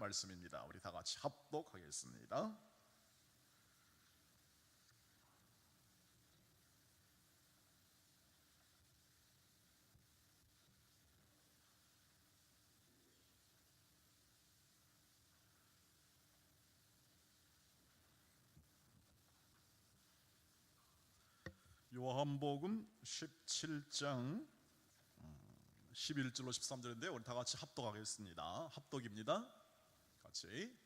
말씀입니다. 우리 다 같이 합독하겠습니다. 요한복음 17장 11절로 13절인데 우리 다 같이 합독하겠습니다. 합독입니다. 같이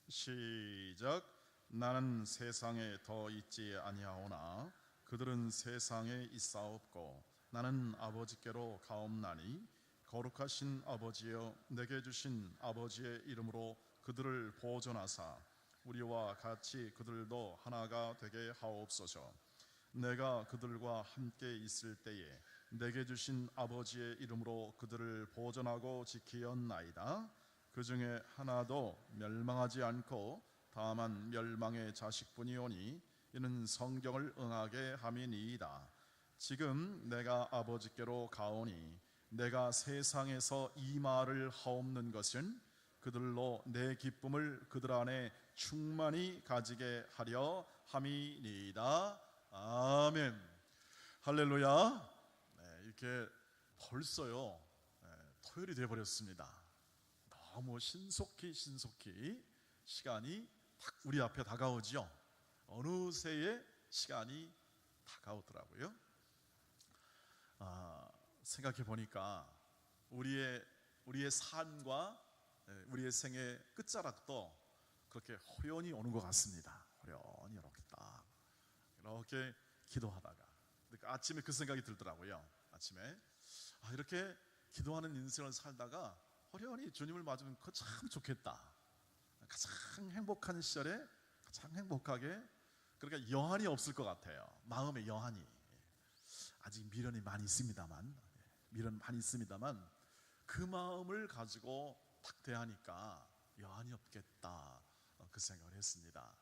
시작. 나는 세상에 더 있지 아니하오나 그들은 세상에 있사옵고 나는 아버지께로 가옵나니 거룩하신 아버지여 내게 주신 아버지의 이름으로 그들을 보존하사 우리와 같이 그들도 하나가 되게 하옵소서. 내가 그들과 함께 있을 때에 내게 주신 아버지의 이름으로 그들을 보존하고 지키었나이다. 그 중에 하나도 멸망하지 않고 다만 멸망의 자식뿐이오니 이는 성경을 응하게 함이니이다. 지금 내가 아버지께로 가오니 내가 세상에서 이 말을 하옵는 것은 그들로 내 기쁨을 그들 안에 충만히 가지게 하려 함이니이다. 아멘. 할렐루야. 이렇게 벌써요 토요일이 되어버렸습니다. 너무 신속히 시간이 딱 우리 앞에 다가오죠. 어느새의 시간이 다가오더라고요. 생각해 보니까 우리의 삶과 우리의 생의 끝자락도 그렇게 호연히 오는 것 같습니다. 호연히 이렇게 기도하다가 아침에 그 생각이 들더라고요. 아침에 이렇게 기도하는 인생을 살다가 호연히 주님을 맞으면 그거 참 좋겠다. 가장 행복한 시절에 가장 행복하게, 그러니까 여한이 없을 것 같아요. 마음의 여한이. 아직 미련이 많이 있습니다만 그 마음을 가지고 딱 대하니까 여한이 없겠다, 그 생각을 했습니다.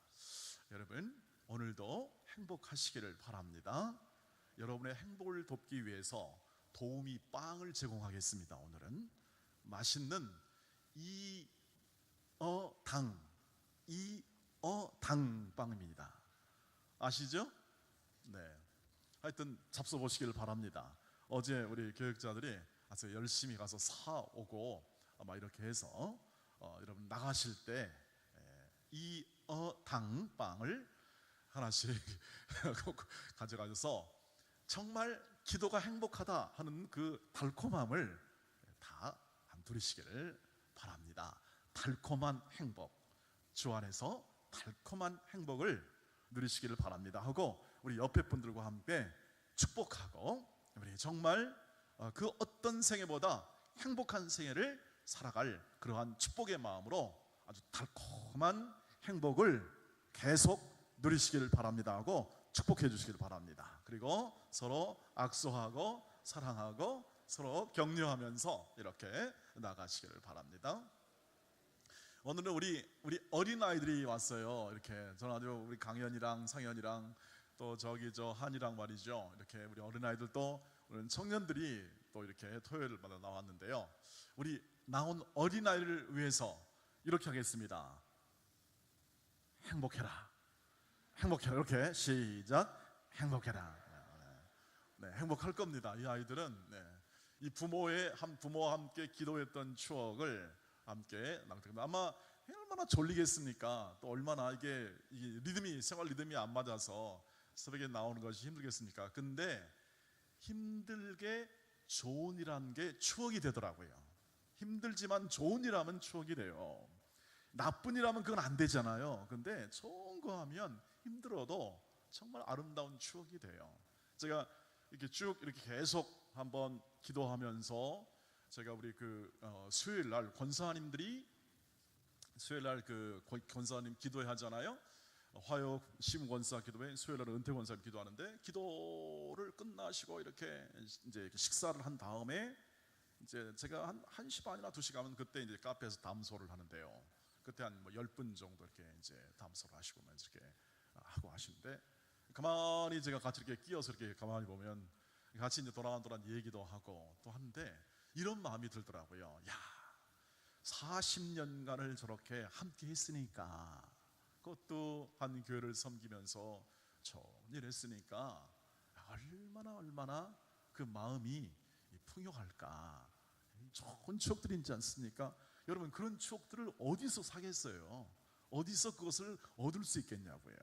여러분, 오늘도 행복하시기를 바랍니다. 여러분의 행복을 돕기 위해서 도우미 빵을 제공하겠습니다. 오늘은 맛있는 이어당 빵입니다. 아시죠? 네. 하여튼 잡숴 보시기를 바랍니다. 어제 우리 교육자들이 아주 열심히 가서 사오고 아마 이렇게 해서 여러분 나가실 때 이어당 빵을 하나씩 가져가셔서 정말 기도가 행복하다 하는 그 달콤함을 다 누리시기를 바랍니다. 달콤한 행복, 주 안에서 달콤한 행복을 누리시기를 바랍니다 하고 우리 옆에 분들과 함께 축복하고 우리 정말 그 어떤 생애보다 행복한 생애를 살아갈 그러한 축복의 마음으로 아주 달콤한 행복을 계속 누리시기를 바랍니다 하고 축복해 주시기를 바랍니다. 그리고 서로 악수하고 사랑하고 서로 격려하면서 이렇게 나가시기를 바랍니다. 오늘은 우리 어린아이들이 왔어요. 이렇게 저는 아주 우리 강현이랑 상현이랑 또 저 한이랑 말이죠. 이렇게 우리 어린아이들도 오늘 청년들이 또 이렇게 토요일마다 나왔는데요. 우리 나온 어린아이를 위해서 이렇게 하겠습니다. 행복해라. 이렇게 시작. 행복해라. 네, 행복할 겁니다. 이 아이들은 이 부모와 함께 기도했던 추억을 함께 낭독합니다. 아마 얼마나 졸리겠습니까? 또 얼마나 이게 생활 리듬이 안 맞아서 새벽에 나오는 것이 힘들겠습니까? 근데 힘들게 좋은 일한 게 추억이 되더라고요. 힘들지만 좋은 일하면 추억이 돼요. 나쁜 일하면 그건 안 되잖아요. 근데 좋은 거 하면 힘들어도 정말 아름다운 추억이 돼요. 제가 이렇게 쭉 이렇게 계속 한번 기도하면서 제가 우리 수요일 날 권사님들이 수요일 날 권사님 기도회 하잖아요. 화요 심 권사 기도회, 수요일 날은 은퇴 권사님 기도하는데 기도를 끝나시고 이렇게 이제 식사를 한 다음에 이제 제가 한 1시 반이나 2시 가면 그때 이제 카페에서 담소를 하는데요. 그때 한 10분 정도 이렇게 이제 담소를 하시고 이렇게 하고 하시는데 가만히 제가 같이 이렇게 끼어서 이렇게 가만히 보면 같이 이제 도란도란 얘기도 하고 또 하는데 이런 마음이 들더라고요. 야, 40년간을 저렇게 함께 했으니까, 그것도 한 교회를 섬기면서 전일 했으니까 얼마나 그 마음이 풍요할까. 좋은 추억들이 있지 않습니까? 여러분, 그런 추억들을 어디서 사겠어요? 어디서 그것을 얻을 수 있겠냐고요.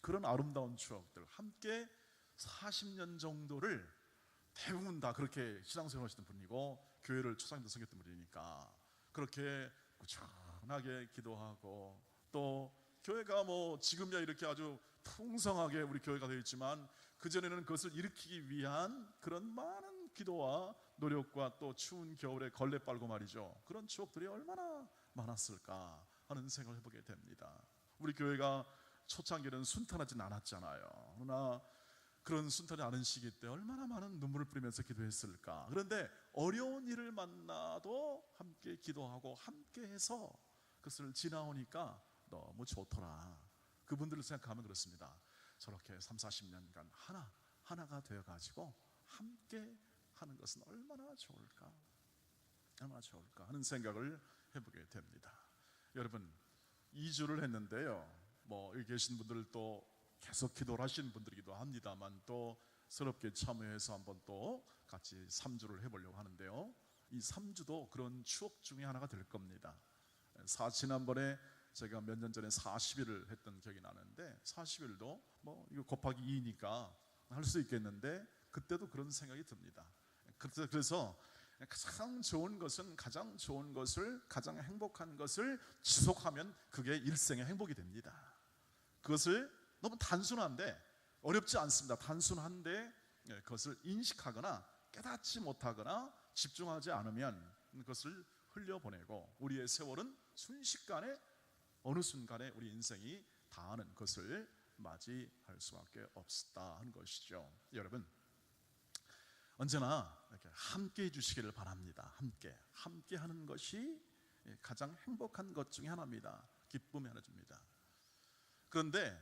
그런 아름다운 추억들, 함께 40년 정도를 대부분 다 그렇게 신앙생활 하시던 분이고 교회를 초상부터 섬겼던 분이니까 그렇게 꾸준하게 기도하고, 또 교회가 뭐 지금야 이렇게 아주 풍성하게 우리 교회가 되어 있지만 그전에는 그것을 일으키기 위한 그런 많은 기도와 노력과 또 추운 겨울에 걸레 빨고 말이죠, 그런 추억들이 얼마나 많았을까 하는 생각을 해보게 됩니다. 우리 교회가 초창기는 순탄하진 않았잖아요. 그러나 그런 순탄이 않은 시기 때 얼마나 많은 눈물을 뿌리면서 기도했을까. 그런데 어려운 일을 만나도 함께 기도하고 함께 해서 그것을 지나오니까 너무 좋더라. 그분들을 생각하면 그렇습니다. 저렇게 30-40년간 하나가 되어가지고 함께 하는 것은 얼마나 좋을까 하는 생각을 해보게 됩니다. 여러분, 2주를 했는데요, 뭐 여기 계신 분들도 계속 기도를 하시는 분들이기도 합니다만 또 새롭게 참여해서 한번 또 같이 3주를 해보려고 하는데요, 이 3주도 그런 추억 중에 하나가 될 겁니다. 지난번에 제가 몇 년 전에 40일을 했던 기억이 나는데, 40일도 뭐 이거 곱하기 2니까 할 수 있겠는데 그때도 그런 생각이 듭니다. 그래서 가장 좋은 것은 가장 행복한 것을 지속하면 그게 일생의 행복이 됩니다. 그것을 너무 단순한데, 어렵지 않습니다. 단순한데 그것을 인식하거나 깨닫지 못하거나 집중하지 않으면 그것을 흘려보내고 우리의 세월은 순식간에 어느 순간에 우리 인생이 다하는 것을 맞이할 수밖에 없다 하는 것이죠. 여러분, 언제나 이렇게 함께 해주시기를 바랍니다. 함께 하는 것이 가장 행복한 것 중에 하나입니다. 기쁨이 하나입니다. 그런데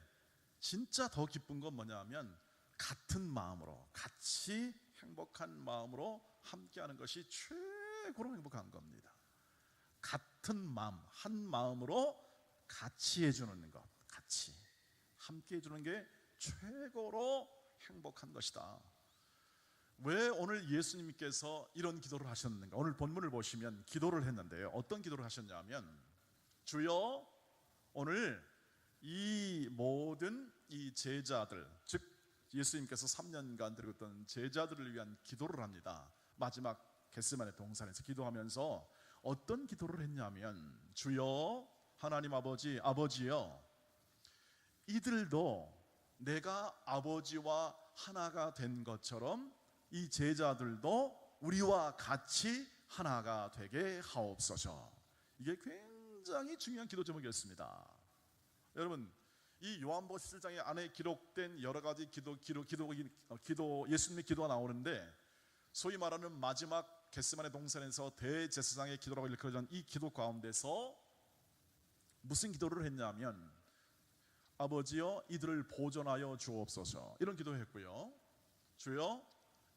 진짜 더 기쁜 건 뭐냐면 같은 마음으로, 같이 행복한 마음으로 함께하는 것이 최고로 행복한 겁니다. 같은 마음, 한 마음으로 같이 해주는 것, 같이 함께 해주는 게 최고로 행복한 것이다. 왜 오늘 예수님께서 이런 기도를 하셨는가? 오늘 본문을 보시면 기도를 했는데요, 어떤 기도를 하셨냐면, 주여, 오늘 이 모든 이 제자들, 즉 예수님께서 3년간 데리고 있던 제자들을 위한 기도를 합니다. 마지막 겟세마네 동산에서 기도하면서 어떤 기도를 했냐면, 주여 하나님 아버지여, 이들도 내가 아버지와 하나가 된 것처럼 이 제자들도 우리와 같이 하나가 되게 하옵소서. 이게 굉장히 중요한 기도 제목이었습니다. 여러분, 이 요한복음 17장의 안에 기록된 여러 가지 예수님의 기도가 나오는데, 소위 말하는 마지막 겟세마네 동산에서 대제사장의 기도라고 일컬어진 이 기도 가운데서 무슨 기도를 했냐면, 아버지여 이들을 보존하여 주옵소서, 이런 기도했고요. 주여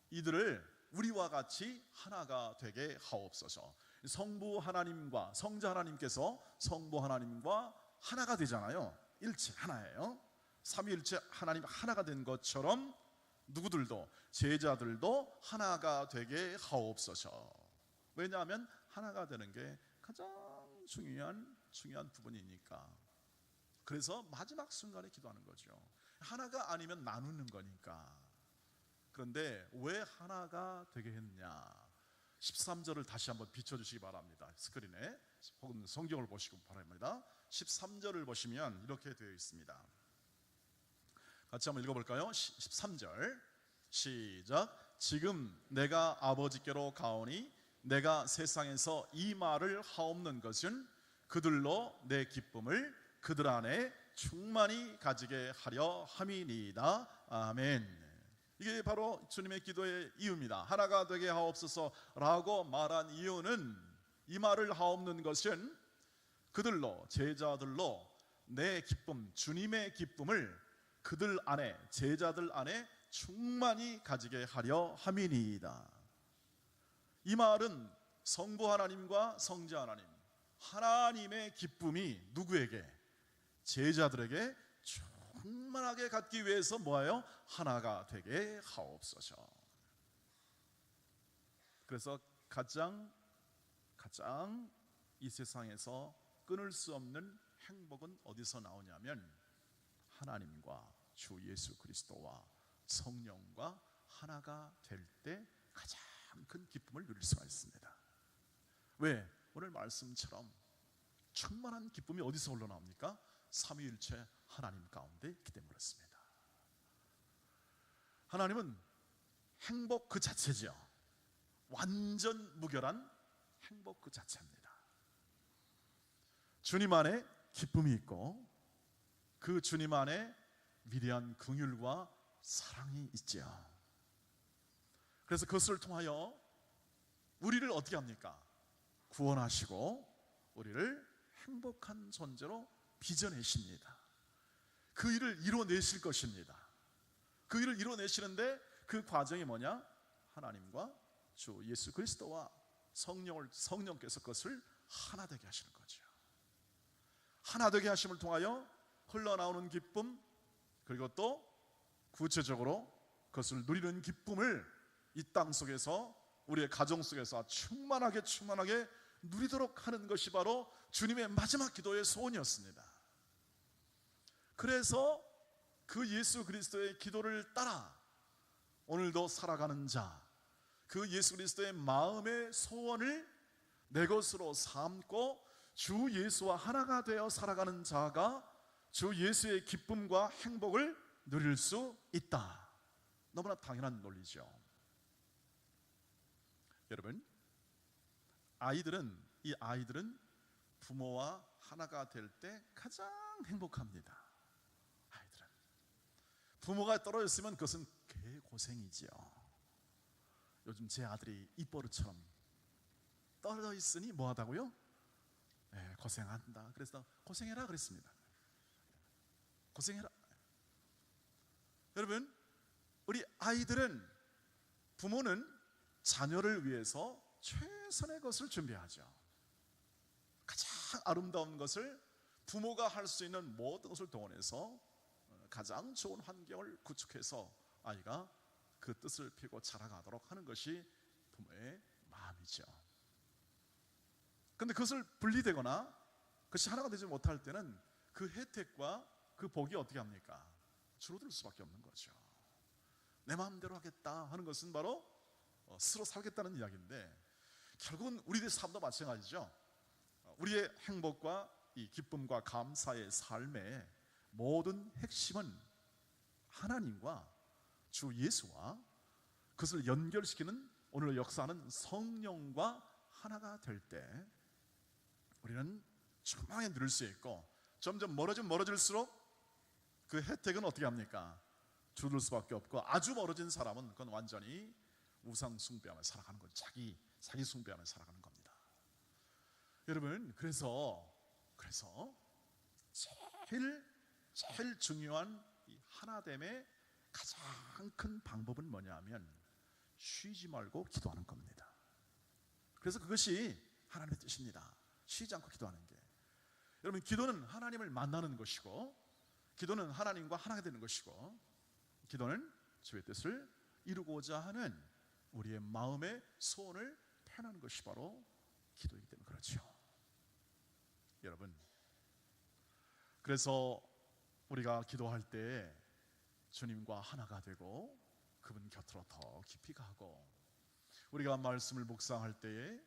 이들을 우리와 같이 하나가 되게 하옵소서. 성부 하나님과 성자 하나님께서 성부 하나님과 하나가 되잖아요. 일체 하나예요. 삼위일체 하나님 하나가 된 것처럼 누구들도, 제자들도 하나가 되게 하옵소서. 왜냐하면 하나가 되는 게 가장 중요한 부분이니까. 그래서 마지막 순간에 기도하는 거죠. 하나가 아니면 나누는 거니까. 그런데 왜 하나가 되게 했냐? 13절을 다시 한번 비춰주시기 바랍니다. 스크린에 혹은 성경을 보시고 바랍니다. 13절을 보시면 이렇게 되어 있습니다. 같이 한번 읽어볼까요? 13절 시작. 지금 내가 아버지께로 가오니 내가 세상에서 이 말을 하옵는 것은 그들로 내 기쁨을 그들 안에 충만히 가지게 하려 함이니이다. 아멘. 이게 바로 주님의 기도의 이유입니다. 하나가 되게 하옵소서라고 말한 이유는, 이 말을 하옵는 것은 그들로, 제자들로 내 기쁨, 주님의 기쁨을 그들 안에, 제자들 안에 충만히 가지게 하려 함이니이다. 이 말은 성부 하나님과 성자 하나님, 하나님의 기쁨이 누구에게? 제자들에게 충만하게 갖기 위해서 뭐예요? 하나가 되게 하옵소서. 그래서 가장 이 세상에서 끊을 수 없는 행복은 어디서 나오냐면 하나님과 주 예수 그리스도와 성령과 하나가 될 때 가장 큰 기쁨을 누릴 수가 있습니다. 왜? 오늘 말씀처럼 충만한 기쁨이 어디서 흘러나옵니까? 삼위일체 하나님 가운데 있기 때문에 그렇습니다. 하나님은 행복 그 자체지요. 완전 무결한 행복 그 자체입니다. 주님 안에 기쁨이 있고 그 주님 안에 위대한 긍휼과 사랑이 있지요. 그래서 그것을 통하여 우리를 어떻게 합니까? 구원하시고 우리를 행복한 존재로 빚어내십니다. 그 일을 이뤄내실 것입니다. 그 일을 이뤄내시는데 그 과정이 뭐냐? 하나님과 주 예수 그리스도와 성령께서 그것을 하나 되게 하시는 거죠. 하나 되게 하심을 통하여 흘러나오는 기쁨, 그리고 또 구체적으로 그것을 누리는 기쁨을 이 땅 속에서 우리의 가정 속에서 충만하게 누리도록 하는 것이 바로 주님의 마지막 기도의 소원이었습니다. 그래서 그 예수 그리스도의 기도를 따라 오늘도 살아가는 자, 그 예수 그리스도의 마음의 소원을 내 것으로 삼고 주 예수와 하나가 되어 살아가는 자가 주 예수의 기쁨과 행복을 누릴 수 있다. 너무나 당연한 논리죠. 여러분, 이 아이들은 부모와 하나가 될 때 가장 행복합니다. 아이들은 부모가 떨어졌으면 그것은 개고생이지요. 요즘 제 아들이 입버릇처럼 떨어져 있으니 뭐하다고요? 네, 고생한다. 그래서 고생해라 그랬습니다. 고생해라. 여러분, 우리 아이들은, 부모는 자녀를 위해서 최선의 것을 준비하죠. 가장 아름다운 것을 부모가 할 수 있는 모든 것을 동원해서 가장 좋은 환경을 구축해서 아이가 그 뜻을 피고 자라가도록 하는 것이 부모의 마음이죠. 그런데 그것을 분리되거나 그것이 하나가 되지 못할 때는 그 혜택과 그 복이 어떻게 합니까? 줄어들 수밖에 없는 거죠. 내 마음대로 하겠다 하는 것은 바로 스스로 살겠다는 이야기인데, 결국은 우리의 삶도 마찬가지죠. 우리의 행복과 이 기쁨과 감사의 삶의 모든 핵심은 하나님과 주 예수와 그것을 연결시키는 오늘 역사하는 성령과 하나가 될 때 우리는 충만하게 누릴 수 있고, 점점 멀어질수록 그 혜택은 어떻게 합니까? 줄어들 수밖에 없고, 아주 멀어진 사람은 그건 완전히 우상 숭배하며 살아가는 거죠. 자기 숭배하며 살아가는 겁니다. 여러분, 그래서 제일 중요한 이 하나됨의 가장 큰 방법은 뭐냐면 쉬지 말고 기도하는 겁니다. 그래서 그것이 하나님의 뜻입니다. 쉬지 않고 기도하는 게. 여러분, 기도는 하나님을 만나는 것이고, 기도는 하나님과 하나가 되는 것이고, 기도는 주의 뜻을 이루고자 하는 우리의 마음의 소원을 표현하는 것이 바로 기도이기 때문에 그렇죠. 여러분, 그래서 우리가 기도할 때 주님과 하나가 되고 그분 곁으로 더 깊이 가고, 우리가 말씀을 묵상할 때에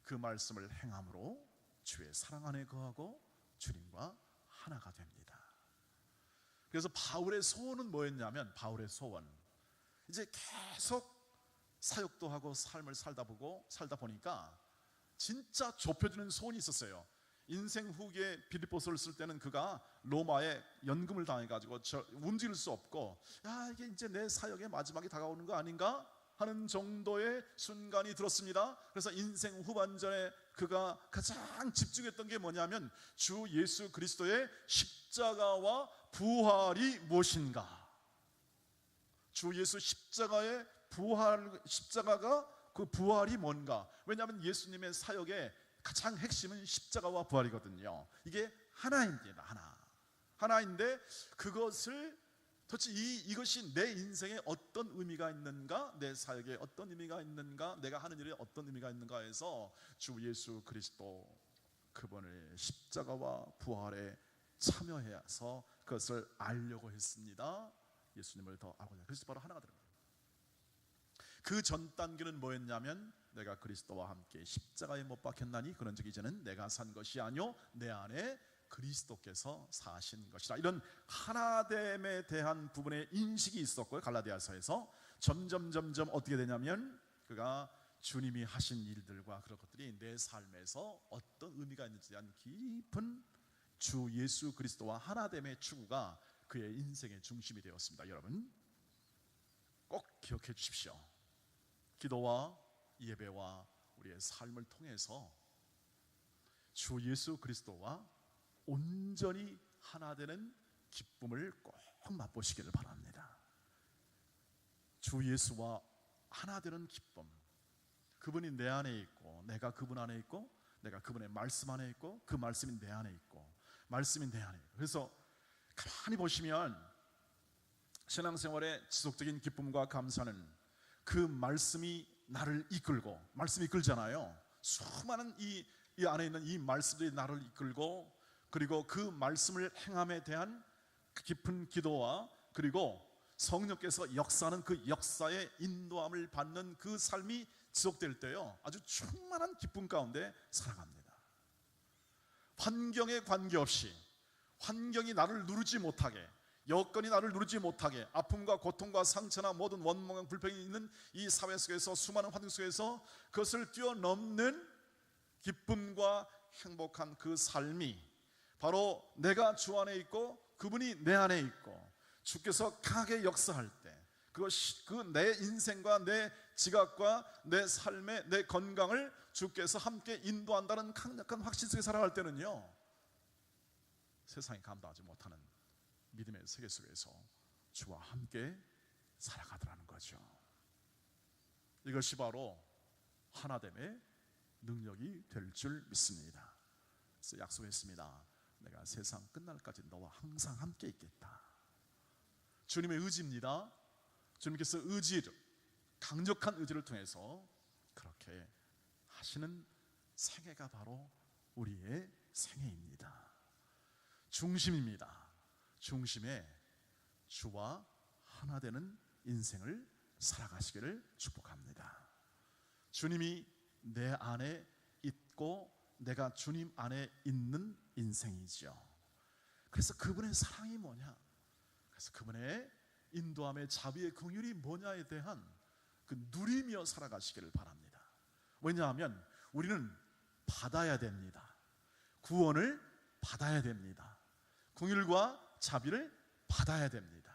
그 말씀을 행함으로 주의 사랑 안에 거하고 주님과 하나가 됩니다. 그래서 바울의 소원은 뭐였냐면, 바울의 소원, 이제 계속 사역도 하고 삶을 살다 보니까 진짜 좁혀지는 소원이 있었어요. 인생 후기에 빌립보서를 쓸 때는 그가 로마에 연금을 당해가지고 움직일 수 없고, 이게 이제 내 사역의 마지막이 다가오는 거 아닌가 하는 정도의 순간이 들었습니다. 그래서 인생 후반전에 그가 가장 집중했던 게 뭐냐면 주 예수 그리스도의 십자가와 부활이 무엇인가, 주 예수 십자가의 십자가가 그 부활이 뭔가. 왜냐하면 예수님의 사역의 가장 핵심은 십자가와 부활이거든요. 이게 하나입니다. 하나인데 그것을 도대체 이것이 내 인생에 어떤 의미가 있는가, 내 사역에 어떤 의미가 있는가, 내가 하는 일에 어떤 의미가 있는가 해서 주 예수 그리스도 그분의 십자가와 부활에 참여해서 그것을 알려고 했습니다. 예수님을 더 알고자. 그래서 바로 하나가 되는 거예요. 그 전 단계는 뭐였냐면 내가 그리스도와 함께 십자가에 못 박혔나니 그런 즉 이제는 내가 산 것이 아니요 내 안에 그리스도께서 사신 것이라. 이런 하나됨에 대한 부분의 인식이 있었고요. 갈라디아서에서 점점 어떻게 되냐면 그가 주님이 하신 일들과 그런 것들이 내 삶에서 어떤 의미가 있는지에 대한 깊은 주 예수 그리스도와 하나됨의 추구가 그의 인생의 중심이 되었습니다. 여러분 꼭 기억해 주십시오. 기도와 예배와 우리의 삶을 통해서 주 예수 그리스도와 온전히 하나 되는 기쁨을 꼭 맛보시기를 바랍니다. 주 예수와 하나 되는 기쁨, 그분이 내 안에 있고 내가 그분 안에 있고 내가 그분의 말씀 안에 있고 그 말씀이 내 안에 있고 말씀이 내 안에 있고. 그래서 가만히 보시면 신앙생활의 지속적인 기쁨과 감사는 그 말씀이 나를 이끌고, 말씀이 이끌잖아요. 수많은 이 안에 있는 이 말씀들이 나를 이끌고, 그리고 그 말씀을 행함에 대한 깊은 기도와 그리고 성령께서 역사하는 그 역사의 인도함을 받는 그 삶이 지속될 때요 아주 충만한 기쁨 가운데 살아갑니다. 환경에 관계없이, 환경이 나를 누르지 못하게, 여건이 나를 누르지 못하게, 아픔과 고통과 상처나 모든 원망과 불평이 있는 이 사회 속에서, 수많은 환경 속에서 그것을 뛰어넘는 기쁨과 행복한 그 삶이 바로 내가 주 안에 있고 그분이 내 안에 있고 주께서 강하게 역사할 때, 그것이 그 내 인생과 내 지각과 내 삶의 내 건강을 주께서 함께 인도한다는 강력한 확신 속에 살아갈 때는요 세상이 감당하지 못하는 믿음의 세계 속에서 주와 함께 살아가더라는 거죠. 이것이 바로 하나됨의 능력이 될 줄 믿습니다. 그래서 약속했습니다. 내가 세상 끝날까지 너와 항상 함께 있겠다. 주님의 의지입니다. 주님께서 강력한 의지를 통해서 그렇게 하시는 생애가 바로 우리의 생애입니다. 중심입니다. 중심에 주와 하나 되는 인생을 살아가시기를 축복합니다. 주님이 내 안에 있고 내가 주님 안에 있는 인생이죠. 그래서 그분의 사랑이 뭐냐, 그래서 그분의 인도함의 자비의 긍휼이 뭐냐에 대한 그 누리며 살아가시기를 바랍니다. 왜냐하면 우리는 받아야 됩니다. 구원을 받아야 됩니다. 긍휼과 자비를 받아야 됩니다.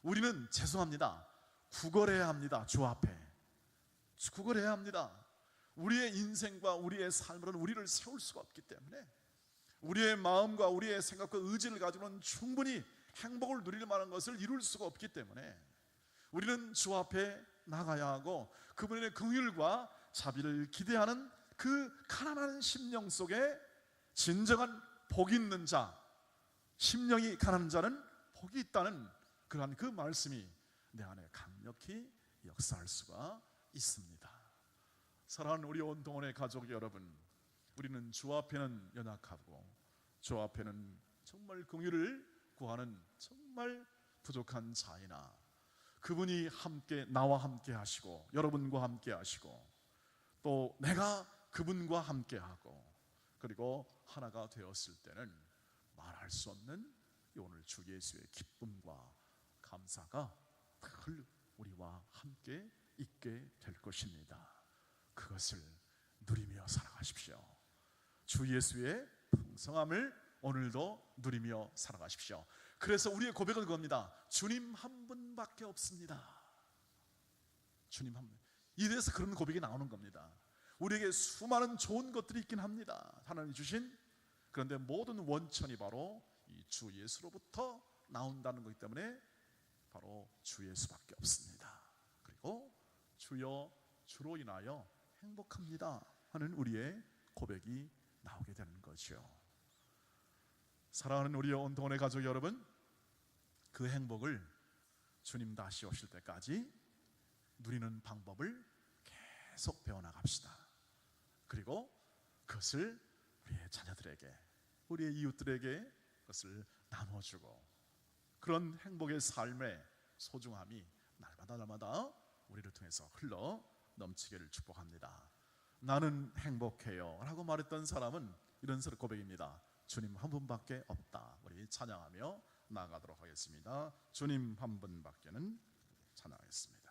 우리는 죄송합니다. 구걸해야 합니다. 주 앞에 구걸해야 합니다. 우리의 인생과 우리의 삶으로는 우리를 세울 수가 없기 때문에 우리의 마음과 우리의 생각과 의지를 가지고는 충분히 행복을 누릴 만한 것을 이룰 수가 없기 때문에 우리는 주 앞에 나가야 하고 그분의 긍휼과 자비를 기대하는 그 가난한 심령 속에 진정한 복 있는 자, 심령이 가난한 자는 복이 있다는 그러한 그 말씀이 내 안에 강력히 역사할 수가 있습니다. 사랑하는 우리 온동원의 가족 여러분, 우리는 주 앞에는 연약하고 주 앞에는 정말 긍휼을 구하는 정말 부족한 자이나 그분이 함께 나와 함께 하시고 여러분과 함께 하시고 또 내가 그분과 함께 하고 그리고 하나가 되었을 때는 말할 수 없는 오늘 주 예수의 기쁨과 감사가 늘 우리와 함께 있게 될 것입니다. 그것을 누리며 살아가십시오. 주 예수의 풍성함을 오늘도 누리며 살아가십시오. 그래서 우리의 고백은 그겁니다. 주님 한 분밖에 없습니다. 주님 한 분. 이래서 그런 고백이 나오는 겁니다. 우리에게 수많은 좋은 것들이 있긴 합니다. 하나님이 주신. 그런데 모든 원천이 바로 이 주 예수로부터 나온다는 것이기 때문에 바로 주 예수밖에 없습니다. 그리고 주여 주로 인하여 행복합니다 하는 우리의 고백이 나오게 되는 거죠. 사랑하는 우리 온동원의 가족 여러분, 그 행복을 주님 다시 오실 때까지 누리는 방법을 계속 배워나갑시다. 그리고 그것을 우리의 자녀들에게, 우리의 이웃들에게 그것을 나눠주고, 그런 행복의 삶의 소중함이 날마다 우리를 통해서 흘러 넘치기를 축복합니다. 나는 행복해요 라고 말했던 사람은 이런 고백입니다. 주님 한 분밖에 없다. 우리 찬양하며 나아가도록 하겠습니다. 주님 한 분밖에는 찬양하겠습니다.